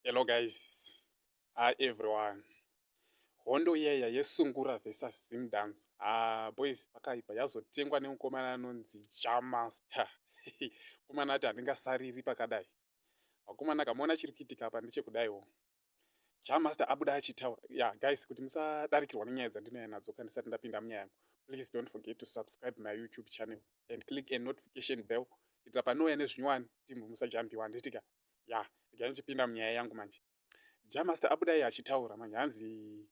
Hello guys, hi everyone. Hondo yeya yesungura versus Zim dance. Boys, pakaipa yazotengwa nemukomana anonzi Jah Master. Komana ati handingasariri pakadai. Wakomana kamuona chiri kuitika apa ndechekudaiwo. Jah Master abuda achitaura. Yeah, guys, kuti musadarikirwa nenyaya dzandinouya nadzo kana ndisati ndapinda munyaya yangu. Please don't forget to subscribe my YouTube channel and click a notification bell. Kuitira panouya nezvinyowani timbo musajambiwa ndetika. Yeah, regai ndichipinda munyaya yangu manje. Jah Master abudai achitaura manje hanzi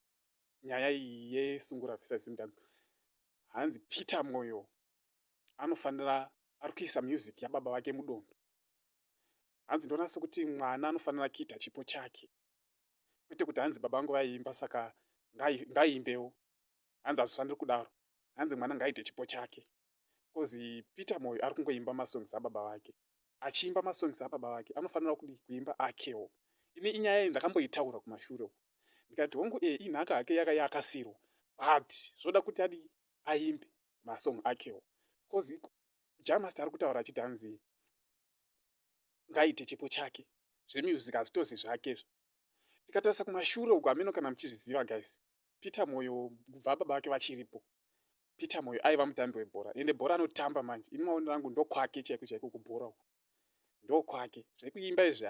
nyaya iyi yesungura versus Zim dance. Hanzi Peter Moyo anofanira arikuisa music yababa vake mudondo. Hanzi ndonasa kuti mwana anofanira kuita chipo chake. Kwete kuti hanzi baba vangu vaiimba saka ngaimbewo. Hanzi azofanira kudaro. Hanzi mwana ngaaite chipo chake. Kozi Peter Moyo arikungoimba masongs ababa vake. Achiimba masongs ababa vake anofanira kuimba akewo. Ini inyaya iyi ndakamboitaura kumashure. Ndikati hongu inhaka yake yakasirwa, but zvoda kuti adi aimbe masong akewo. Kozi Jah Master ari kutaura achiti hanzi ngaite chipo chake. Zvemusic hazvitozi zvakezvo. Tikatarisa kumashure uko hameno kana muchizviziva guys. Peter Moyo kubva baba vake vachiripo. Peter Moyo aiva mutambi webhora. Ende bhora anotamba manje. Ini maonero angu ndokwake chaiko chaiko kubhora uko. Ndokwake. Zvekuimba izvi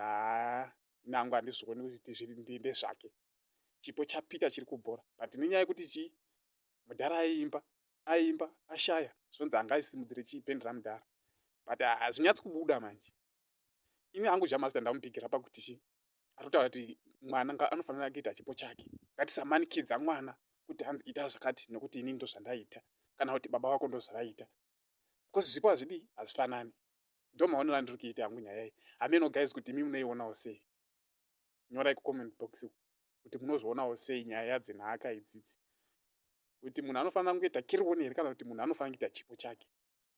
nangu handizvioni kuti zviri ndezvake. Chipo chaPeter chiri kubhora. But nenyaya yekuti mudhara aimba ashaya zvonzi angaisimudzire chipendera mudhara. But hazvinyatsi kubuda manje. Ini hangu Jah Master ndamupigira pakuti arikutaura kuti mwana anofanira kuita chipo chake. Ngatisamanikidzwa mwana kuti hanzi ita zvakati nekuti ini ndozvandaita kana kuti baba vako ndozvavaita. Because zvipo hazvifanani. Ndo maonero andiri kuita hangu nyaya iyi. Hameno guys kuti imi munoionawo sei. Nyorai kucomment box kuti munozvionawo sei nyaya dzenhaka idzidzi. Kuti munhu anofanira kungoita kironi here kana kuti munhu anofanira kuita chipo chake.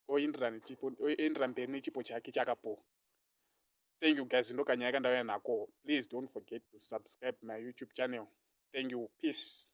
Oendera mberi nechipo chake chakapo. Thank you guys, ndokanyaya kandauya nako. Please don't forget to subscribe my YouTube channel. Thank you. Peace.